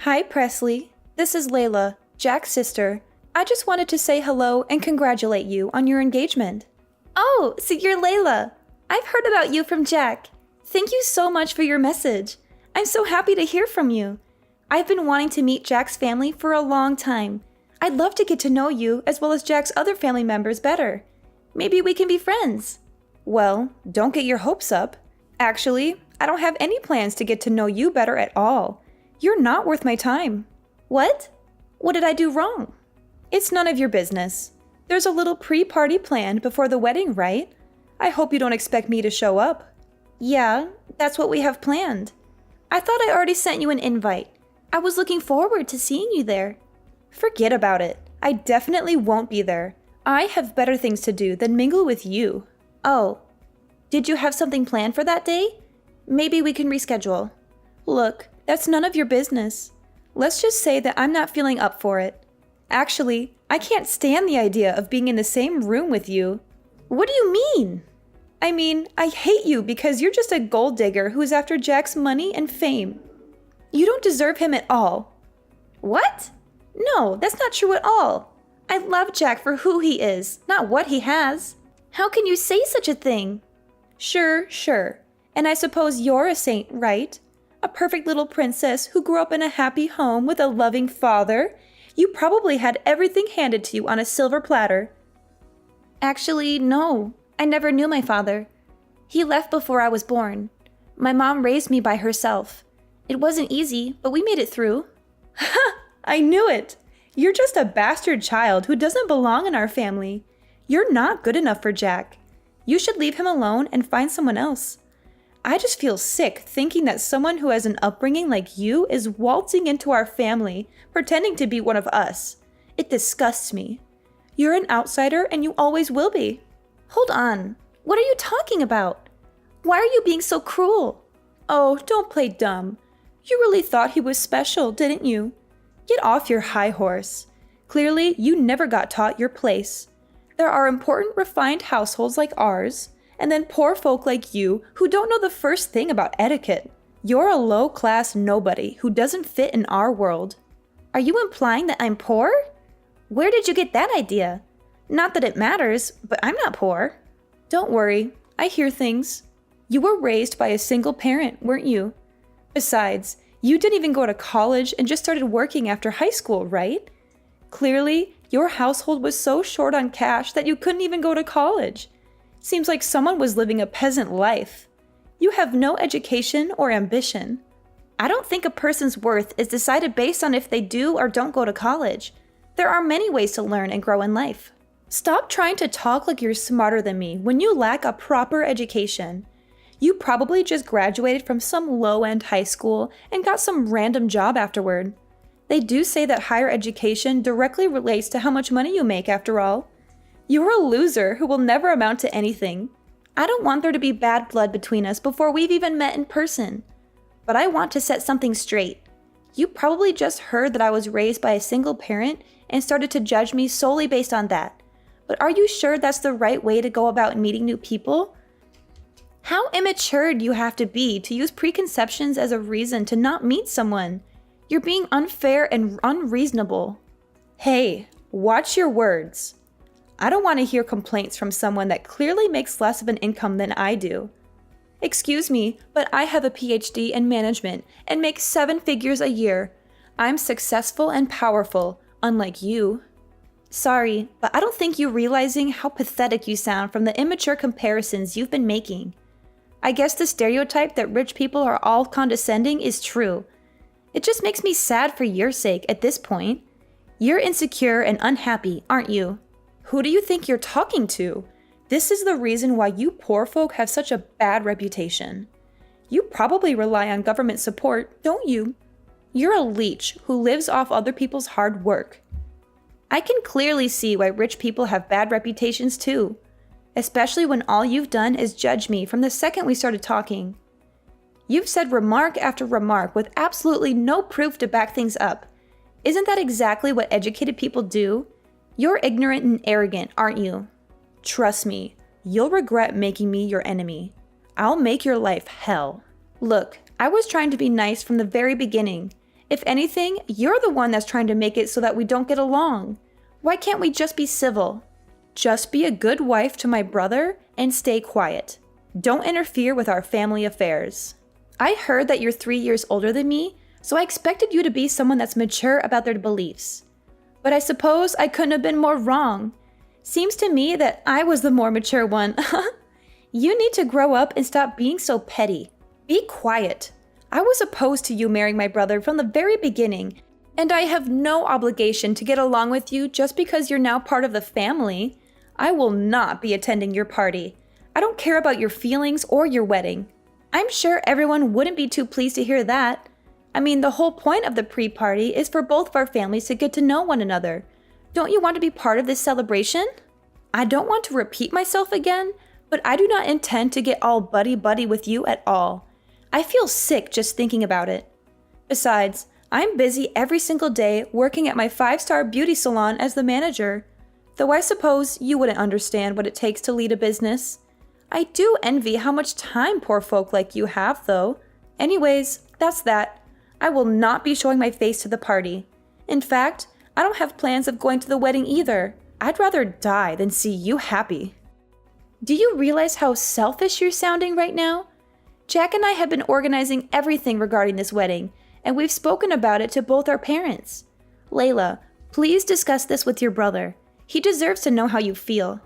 Hi, Presley. This is Layla, Jack's sister. I just wanted to say hello and congratulate you on your engagement. Oh, so you're Layla. I've heard about you from Jack. Thank you so much for your message. I'm so happy to hear from you. I've been wanting to meet Jack's family for a long time. I'd love to get to know you as well as Jack's other family members better. Maybe we can be friends. Well, don't get your hopes up. Actually, I don't have any plans to get to know you better at all. You're not worth my time. What? What did I do wrong? It's none of your business. There's a little pre-party planned before the wedding, right? I hope you don't expect me to show up. Yeah, that's what we have planned. I thought I already sent you an invite. I was looking forward to seeing you there. Forget about it. I definitely won't be there. I have better things to do than mingle with you. Oh, did you have something planned for that day? Maybe we can reschedule. Look, that's none of your business. Let's just say that I'm not feeling up for it. Actually, I can't stand the idea of being in the same room with you. What do you mean? I mean, I hate you because you're just a gold digger who's after Jack's money and fame. You don't deserve him at all. What? No, that's not true at all. I love Jack for who he is, not what he has. How can you say such a thing? Sure. And I suppose you're a saint, right? A perfect little princess who grew up in a happy home with a loving father. You probably had everything handed to you on a silver platter. Actually, no. I never knew my father. He left before I was born. My mom raised me by herself. It wasn't easy, but we made it through. Ha! I knew it! You're just a bastard child who doesn't belong in our family. You're not good enough for Jack. You should leave him alone and find someone else. I just feel sick thinking that someone who has an upbringing like you is waltzing into our family, pretending to be one of us. It disgusts me. You're an outsider and you always will be. Hold on. What are you talking about? Why are you being so cruel? Oh, don't play dumb. You really thought he was special, didn't you? Get off your high horse. Clearly, you never got taught your place. There are important, refined households like ours, and then poor folk like you who don't know the first thing about etiquette. You're a low-class nobody who doesn't fit in our world. Are you implying that I'm poor? Where did you get that idea? Not that it matters, but I'm not poor. Don't worry, I hear things. You were raised by a single parent, weren't you? Besides, you didn't even go to college and just started working after high school, right? Clearly, your household was so short on cash that you couldn't even go to college. Seems like someone was living a peasant life. You have no education or ambition. I don't think a person's worth is decided based on if they do or don't go to college. There are many ways to learn and grow in life. Stop trying to talk like you're smarter than me when you lack a proper education. You probably just graduated from some low-end high school and got some random job afterward. They do say that higher education directly relates to how much money you make after all. You're a loser who will never amount to anything. I don't want there to be bad blood between us before we've even met in person. But I want to set something straight. You probably just heard that I was raised by a single parent and started to judge me solely based on that. But are you sure that's the right way to go about meeting new people? How immature do you have to be to use preconceptions as a reason to not meet someone? You're being unfair and unreasonable. Hey, watch your words. I don't want to hear complaints from someone that clearly makes less of an income than I do. Excuse me, but I have a PhD in management and make 7 figures a year. I'm successful and powerful, unlike you. Sorry, but I don't think you're realizing how pathetic you sound from the immature comparisons you've been making. I guess the stereotype that rich people are all condescending is true. It just makes me sad for your sake at this point. You're insecure and unhappy, aren't you? Who do you think you're talking to? This is the reason why you poor folk have such a bad reputation. You probably rely on government support, don't you? You're a leech who lives off other people's hard work. I can clearly see why rich people have bad reputations too, especially when all you've done is judge me from the second we started talking. You've said remark after remark with absolutely no proof to back things up. Isn't that exactly what educated people do? You're ignorant and arrogant, aren't you? Trust me, you'll regret making me your enemy. I'll make your life hell. Look, I was trying to be nice from the very beginning, If anything, you're the one that's trying to make it so that we don't get along. Why can't we just be civil? Just be a good wife to my brother and stay quiet. Don't interfere with our family affairs. I heard that you're 3 years older than me, so I expected you to be someone that's mature about their beliefs. But I suppose I couldn't have been more wrong. Seems to me that I was the more mature one. You need to grow up and stop being so petty. Be quiet. I was opposed to you marrying my brother from the very beginning, and I have no obligation to get along with you just because you're now part of the family. I will not be attending your party. I don't care about your feelings or your wedding. I'm sure everyone wouldn't be too pleased to hear that. I mean, the whole point of the pre-party is for both of our families to get to know one another. Don't you want to be part of this celebration? I don't want to repeat myself again, but I do not intend to get all buddy-buddy with you at all. I feel sick just thinking about it. Besides, I'm busy every single day working at my 5-star beauty salon as the manager, though I suppose you wouldn't understand what it takes to lead a business. I do envy how much time poor folk like you have, though. Anyways, that's that. I will not be showing my face to the party. In fact, I don't have plans of going to the wedding either. I'd rather die than see you happy. Do you realize how selfish you're sounding right now? Jack and I have been organizing everything regarding this wedding, and we've spoken about it to both our parents. Layla, please discuss this with your brother. He deserves to know how you feel.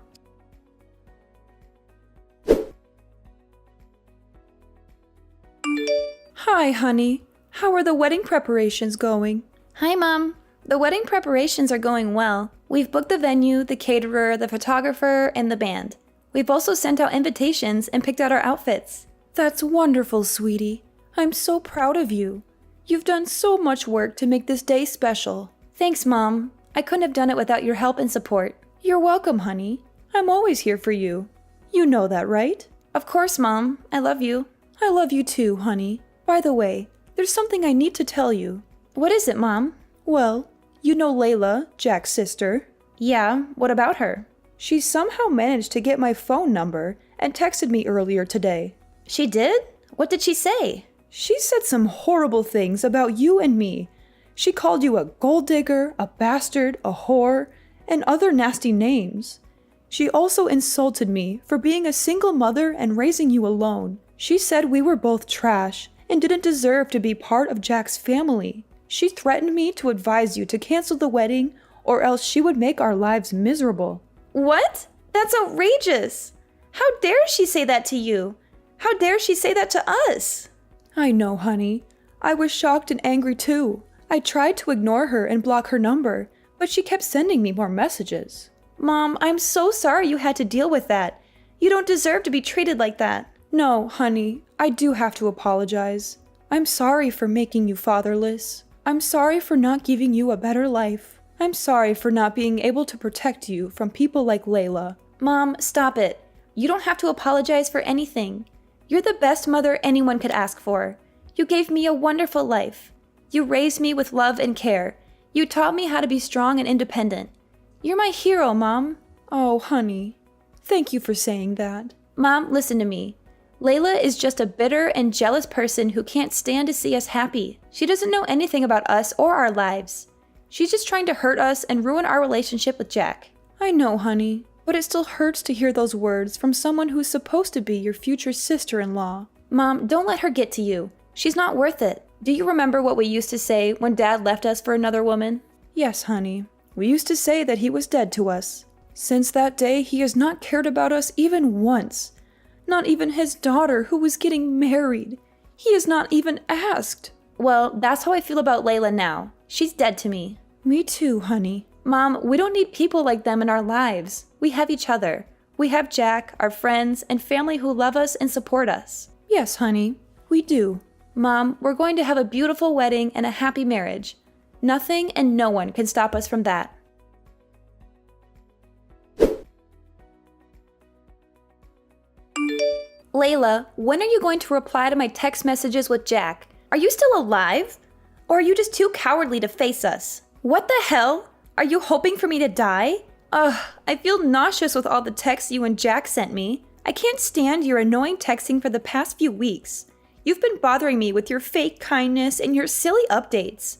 Hi, honey. How are the wedding preparations going? Hi, Mom. The wedding preparations are going well. We've booked the venue, the caterer, the photographer, and the band. We've also sent out invitations and picked out our outfits. That's wonderful, sweetie. I'm so proud of you. You've done so much work to make this day special. Thanks, Mom. I couldn't have done it without your help and support. You're welcome, honey. I'm always here for you. You know that, right? Of course, Mom. I love you. I love you too, honey. By the way, there's something I need to tell you. What is it, Mom? Well, you know Layla, Jack's sister? Yeah, what about her? She somehow managed to get my phone number and texted me earlier today. She did? What did she say? She said some horrible things about you and me. She called you a gold digger, a bastard, a whore, and other nasty names. She also insulted me for being a single mother and raising you alone. She said we were both trash and didn't deserve to be part of Jack's family. She threatened me to advise you to cancel the wedding or else she would make our lives miserable. What? That's outrageous! How dare she say that to you? How dare she say that to us? I know, honey. I was shocked and angry too. I tried to ignore her and block her number, but she kept sending me more messages. Mom, I'm so sorry you had to deal with that. You don't deserve to be treated like that. No, honey, I do have to apologize. I'm sorry for making you fatherless. I'm sorry for not giving you a better life. I'm sorry for not being able to protect you from people like Layla. Mom, stop it. You don't have to apologize for anything. You're the best mother anyone could ask for. You gave me a wonderful life. You raised me with love and care. You taught me how to be strong and independent. You're my hero, Mom. Oh, honey. Thank you for saying that. Mom, listen to me. Layla is just a bitter and jealous person who can't stand to see us happy. She doesn't know anything about us or our lives. She's just trying to hurt us and ruin our relationship with Jack. I know, honey, but it still hurts to hear those words from someone who's supposed to be your future sister-in-law. Mom, don't let her get to you. She's not worth it. Do you remember what we used to say when Dad left us for another woman? Yes, honey. We used to say that he was dead to us. Since that day, he has not cared about us even once. Not even his daughter, who was getting married. He has not even asked. Well, that's how I feel about Layla now. She's dead to me. Me too, honey. Mom, we don't need people like them in our lives. We have each other. We have Jack, our friends, and family who love us and support us. Yes, honey, we do. Mom, we're going to have a beautiful wedding and a happy marriage. Nothing and no one can stop us from that. Layla, when are you going to reply to my text messages with Jack? Are you still alive? Or are you just too cowardly to face us? What the hell? Are you hoping for me to die? Ugh, I feel nauseous with all the texts you and Jack sent me. I can't stand your annoying texting for the past few weeks. You've been bothering me with your fake kindness and your silly updates.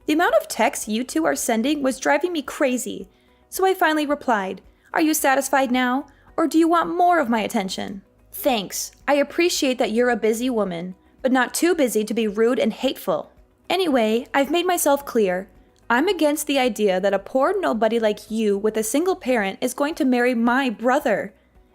The amount of texts you two are sending was driving me crazy, so I finally replied, "Are you satisfied now, or do you want more of my attention?" Thanks. I appreciate that you're a busy woman, but not too busy to be rude and hateful. Anyway, I've made myself clear. I'm against the idea that a poor nobody like you with a single parent is going to marry my brother.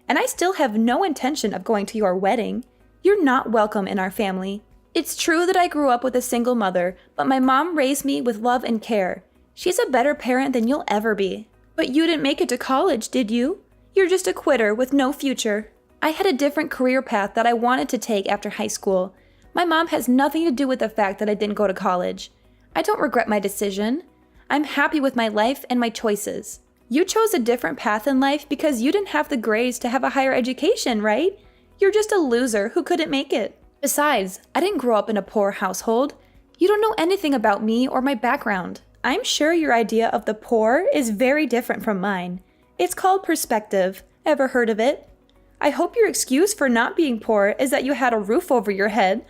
And I still have no intention of going to your wedding. You're not welcome in our family. It's true that I grew up with a single mother, but my mom raised me with love and care. She's a better parent than you'll ever be. But you didn't make it to college, did you? You're just a quitter with no future. I had a different career path that I wanted to take after high school. My mom has nothing to do with the fact that I didn't go to college. I don't regret my decision. I'm happy with my life and my choices. You chose a different path in life because you didn't have the grades to have a higher education, right? You're just a loser who couldn't make it. Besides, I didn't grow up in a poor household. You don't know anything about me or my background. I'm sure your idea of the poor is very different from mine. It's called perspective. Ever heard of it? I hope your excuse for not being poor is that you had a roof over your head.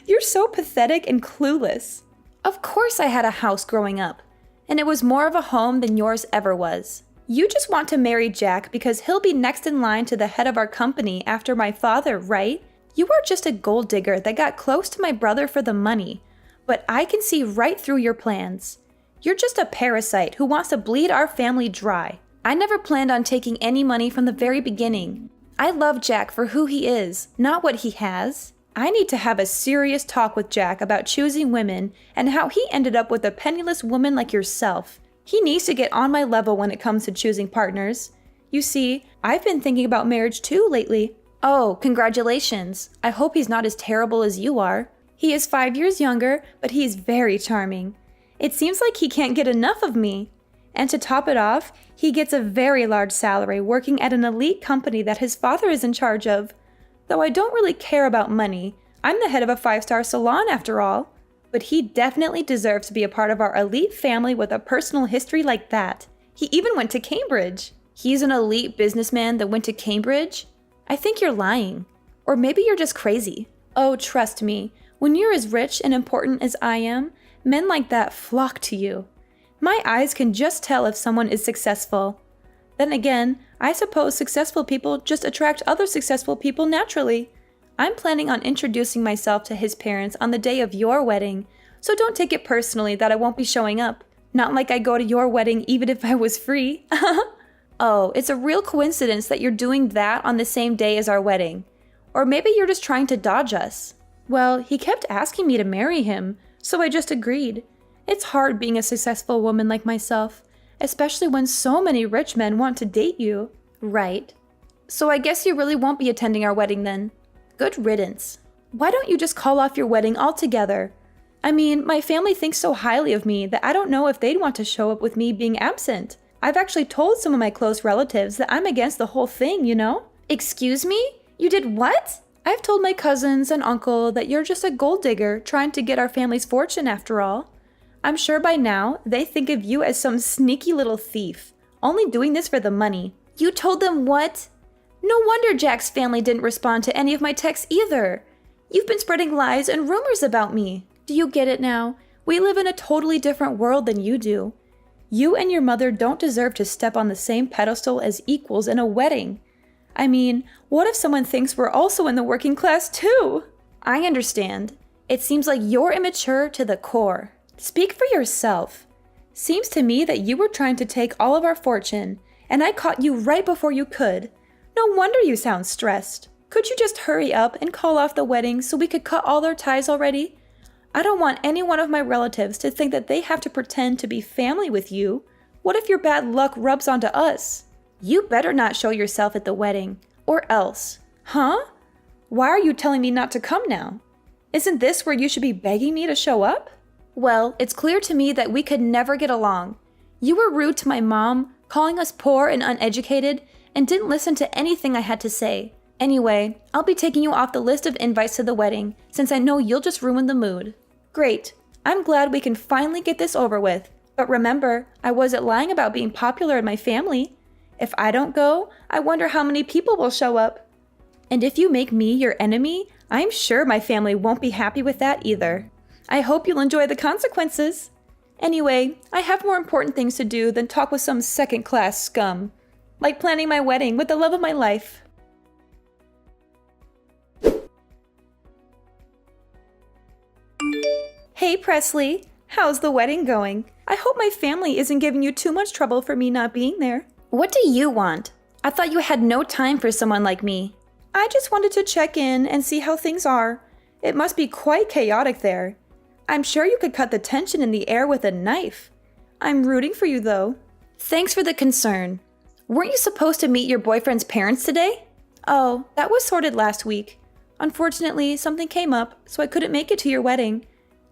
You're so pathetic and clueless. Of course I had a house growing up, and it was more of a home than yours ever was. You just want to marry Jack because he'll be next in line to the head of our company after my father, right? You are just a gold digger that got close to my brother for the money, but I can see right through your plans. You're just a parasite who wants to bleed our family dry. I never planned on taking any money from the very beginning. I love Jack for who he is, not what he has. I need to have a serious talk with Jack about choosing women and how he ended up with a penniless woman like yourself. He needs to get on my level when it comes to choosing partners. You see, I've been thinking about marriage too lately. Oh, congratulations. I hope he's not as terrible as you are. He is 5 years younger, but he's very charming. It seems like he can't get enough of me. And to top it off, he gets a very large salary working at an elite company that his father is in charge of. Though I don't really care about money, I'm the head of a 5-star salon after all. But he definitely deserves to be a part of our elite family with a personal history like that. He even went to Cambridge. He's an elite businessman that went to Cambridge? I think you're lying. Or maybe you're just crazy. Oh, trust me, when you're as rich and important as I am, men like that flock to you. My eyes can just tell if someone is successful. Then again, I suppose successful people just attract other successful people naturally. I'm planning on introducing myself to his parents on the day of your wedding, so don't take it personally that I won't be showing up. Not like I go to your wedding even if I was free. Oh, it's a real coincidence that you're doing that on the same day as our wedding. Or maybe you're just trying to dodge us. Well, he kept asking me to marry him, so I just agreed. It's hard being a successful woman like myself, especially when so many rich men want to date you. Right. So I guess you really won't be attending our wedding then. Good riddance. Why don't you just call off your wedding altogether? I mean, my family thinks so highly of me that I don't know if they'd want to show up with me being absent. I've actually told some of my close relatives that I'm against the whole thing, you know? Excuse me? You did what? I've told my cousins and uncle that you're just a gold digger trying to get our family's fortune after all. I'm sure by now they think of you as some sneaky little thief, only doing this for the money. You told them what? No wonder Jack's family didn't respond to any of my texts either. You've been spreading lies and rumors about me. Do you get it now? We live in a totally different world than you do. You and your mother don't deserve to step on the same pedestal as equals in a wedding. I mean, what if someone thinks we're also in the working class too? I understand. It seems like you're immature to the core. Speak for yourself. Seems to me that you were trying to take all of our fortune, and I caught you right before you could. No wonder you sound stressed. Could you just hurry up and call off the wedding so we could cut all our ties already? I don't want any one of my relatives to think that they have to pretend to be family with you. What if your bad luck rubs onto us? You better not show yourself at the wedding, or else. Huh? Why are you telling me not to come now? Isn't this where you should be begging me to show up? Well, it's clear to me that we could never get along. You were rude to my mom, calling us poor and uneducated, and didn't listen to anything I had to say. Anyway, I'll be taking you off the list of invites to the wedding, since I know you'll just ruin the mood. Great. I'm glad we can finally get this over with. But remember, I wasn't lying about being popular in my family. If I don't go, I wonder how many people will show up. And if you make me your enemy, I'm sure my family won't be happy with that either. I hope you'll enjoy the consequences. Anyway, I have more important things to do than talk with some second-class scum, like planning my wedding with the love of my life. Hey Presley, how's the wedding going? I hope my family isn't giving you too much trouble for me not being there. What do you want? I thought you had no time for someone like me. I just wanted to check in and see how things are. It must be quite chaotic there. I'm sure you could cut the tension in the air with a knife. I'm rooting for you though. Thanks for the concern. Weren't you supposed to meet your boyfriend's parents today? Oh, that was sorted last week. Unfortunately, something came up, so I couldn't make it to your wedding.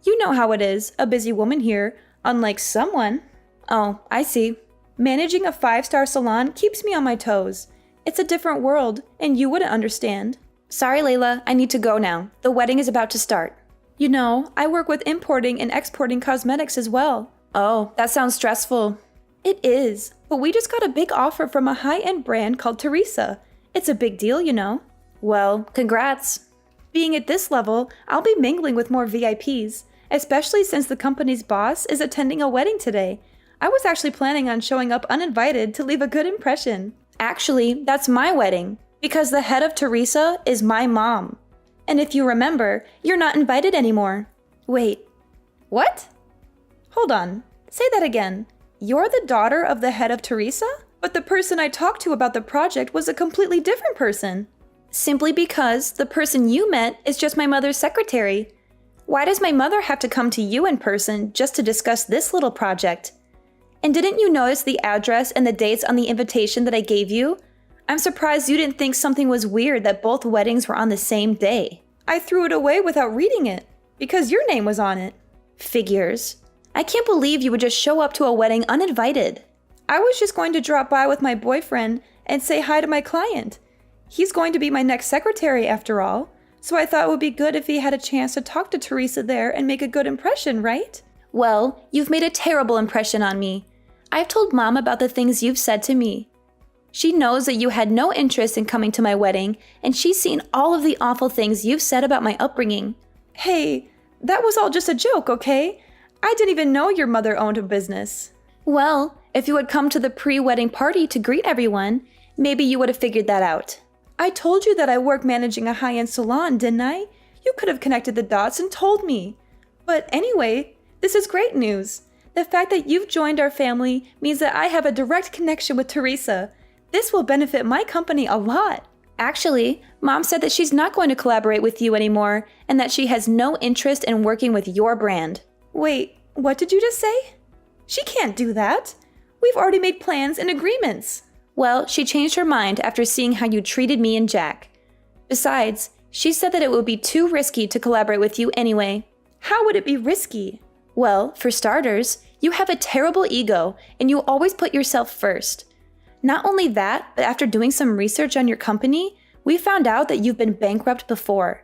You know how it is, a busy woman here, unlike someone. Oh, I see. Managing a 5-star salon keeps me on my toes. It's a different world, and you wouldn't understand. Sorry, Layla, I need to go now. The wedding is about to start. You know, I work with importing and exporting cosmetics as well. Oh, that sounds stressful. It is, but we just got a big offer from a high-end brand called Teresa. It's a big deal, you know. Well, congrats. Being at this level, I'll be mingling with more VIPs, especially since the company's boss is attending a wedding today. I was actually planning on showing up uninvited to leave a good impression. Actually, that's my wedding, because the head of Teresa is my mom. And if you remember, you're not invited anymore. Wait, what? Hold on, say that again. You're the daughter of the head of Teresa? But the person I talked to about the project was a completely different person. Simply because the person you met is just my mother's secretary. Why does my mother have to come to you in person just to discuss this little project? And didn't you notice the address and the dates on the invitation that I gave you? I'm surprised you didn't think something was weird that both weddings were on the same day. I threw it away without reading it, because your name was on it. Figures. I can't believe you would just show up to a wedding uninvited. I was just going to drop by with my boyfriend and say hi to my client. He's going to be my next secretary after all, so I thought it would be good if he had a chance to talk to Teresa there and make a good impression, right? Well, you've made a terrible impression on me. I've told Mom about the things you've said to me. She knows that you had no interest in coming to my wedding, and she's seen all of the awful things you've said about my upbringing. Hey, that was all just a joke, okay? I didn't even know your mother owned a business. Well, if you had come to the pre-wedding party to greet everyone, maybe you would have figured that out. I told you that I work managing a high-end salon, didn't I? You could have connected the dots and told me. But anyway, this is great news. The fact that you've joined our family means that I have a direct connection with Teresa. This will benefit my company a lot. Actually, Mom said that she's not going to collaborate with you anymore and that she has no interest in working with your brand. Wait, what did you just say? She can't do that. We've already made plans and agreements. Well, she changed her mind after seeing how you treated me and Jack. Besides, she said that it would be too risky to collaborate with you anyway. How would it be risky? Well, for starters, you have a terrible ego and you always put yourself first. Not only that, but after doing some research on your company, we found out that you've been bankrupt before.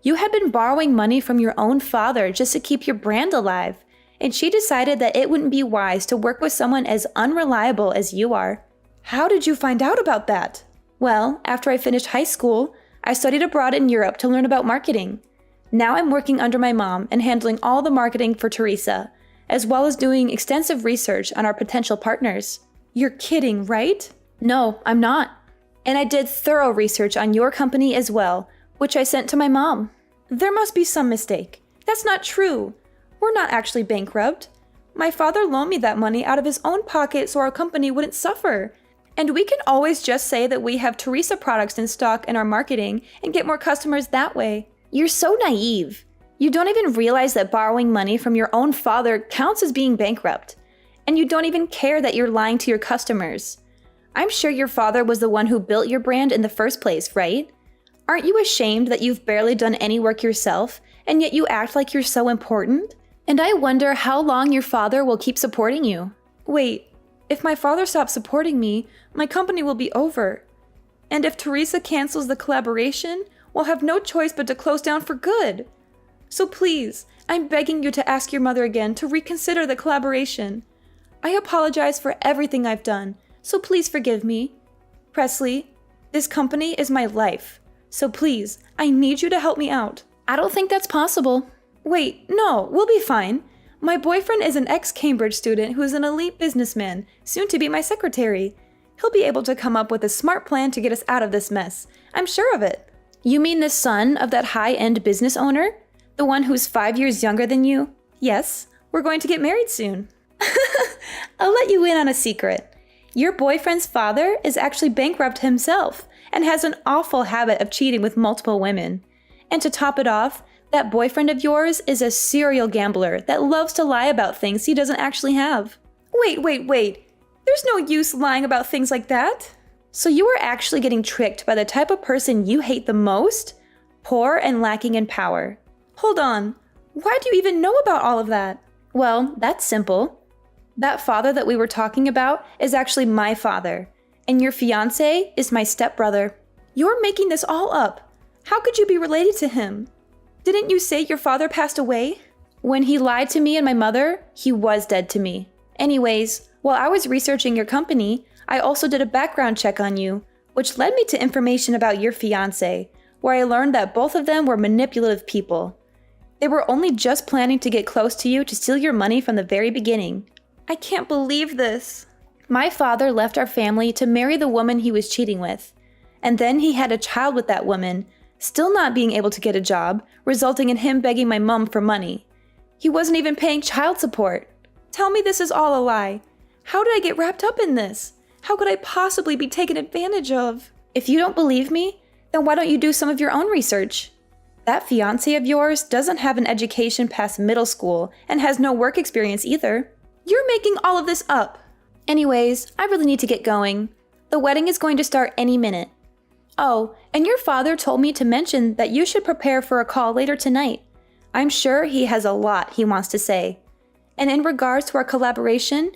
You had been borrowing money from your own father just to keep your brand alive, and she decided that it wouldn't be wise to work with someone as unreliable as you are. How did you find out about that? Well, after I finished high school, I studied abroad in Europe to learn about marketing. Now I'm working under my mom and handling all the marketing for Teresa, as well as doing extensive research on our potential partners. You're kidding, right? No, I'm not. And I did thorough research on your company as well, which I sent to my mom. There must be some mistake. That's not true. We're not actually bankrupt. My father loaned me that money out of his own pocket so our company wouldn't suffer. And we can always just say that we have Teresa products in stock in our marketing and get more customers that way. You're so naive. You don't even realize that borrowing money from your own father counts as being bankrupt. And you don't even care that you're lying to your customers. I'm sure your father was the one who built your brand in the first place, right? Aren't you ashamed that you've barely done any work yourself, and yet you act like you're so important? And I wonder how long your father will keep supporting you. Wait, if my father stops supporting me, my company will be over. And if Teresa cancels the collaboration, we'll have no choice but to close down for good. So please, I'm begging you to ask your mother again to reconsider the collaboration. I apologize for everything I've done, so please forgive me. Presley, this company is my life. So please, I need you to help me out. I don't think that's possible. Wait, no, we'll be fine. My boyfriend is an ex-Cambridge student who is an elite businessman, soon to be my secretary. He'll be able to come up with a smart plan to get us out of this mess. I'm sure of it. You mean the son of that high-end business owner? The one who's 5 years younger than you? Yes, we're going to get married soon. I'll let you in on a secret. Your boyfriend's father is actually bankrupt himself and has an awful habit of cheating with multiple women. And to top it off, that boyfriend of yours is a serial gambler that loves to lie about things he doesn't actually have. Wait. There's no use lying about things like that. So you were actually getting tricked by the type of person you hate the most? Poor and lacking in power. Hold on. Why do you even know about all of that? Well, that's simple. That father that we were talking about is actually my father, and your fiancé is my stepbrother. You're making this all up. How could you be related to him? Didn't you say your father passed away? When he lied to me and my mother, he was dead to me. Anyways, while I was researching your company, I also did a background check on you, which led me to information about your fiancé, where I learned that both of them were manipulative people. They were only just planning to get close to you to steal your money from the very beginning. I can't believe this. My father left our family to marry the woman he was cheating with, and then he had a child with that woman, still not being able to get a job, resulting in him begging my mom for money. He wasn't even paying child support. Tell me this is all a lie. How did I get wrapped up in this? How could I possibly be taken advantage of? If you don't believe me, then why don't you do some of your own research? That fiancé of yours doesn't have an education past middle school and has no work experience either. You're making all of this up. Anyways, I really need to get going. The wedding is going to start any minute. Oh, and your father told me to mention that you should prepare for a call later tonight. I'm sure he has a lot he wants to say. And in regards to our collaboration,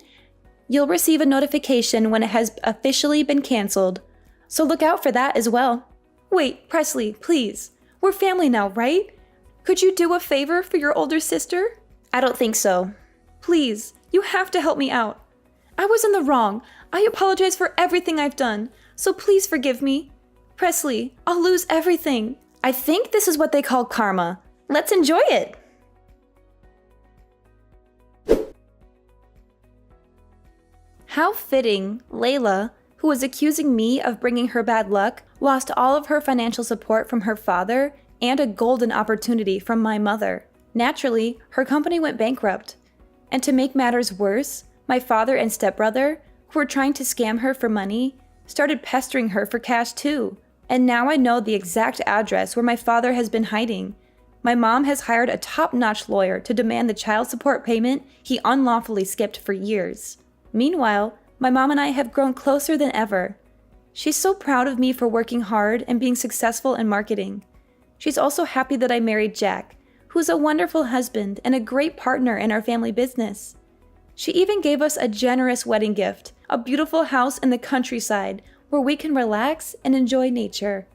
you'll receive a notification when it has officially been canceled. So look out for that as well. Wait, Presley, please. We're family now, right? Could you do a favor for your older sister? I don't think so. Please, you have to help me out. I was in the wrong. I apologize for everything I've done, so please forgive me. Presley, I'll lose everything. I think this is what they call karma. Let's enjoy it. How fitting, Layla, who was accusing me of bringing her bad luck, lost all of her financial support from her father and a golden opportunity from my mother. Naturally, her company went bankrupt. And to make matters worse, my father and stepbrother, who were trying to scam her for money, started pestering her for cash too. And now I know the exact address where my father has been hiding. My mom has hired a top-notch lawyer to demand the child support payment he unlawfully skipped for years. Meanwhile, my mom and I have grown closer than ever. She's so proud of me for working hard and being successful in marketing. She's also happy that I married Jack, who's a wonderful husband and a great partner in our family business. She even gave us a generous wedding gift, a beautiful house in the countryside where we can relax and enjoy nature.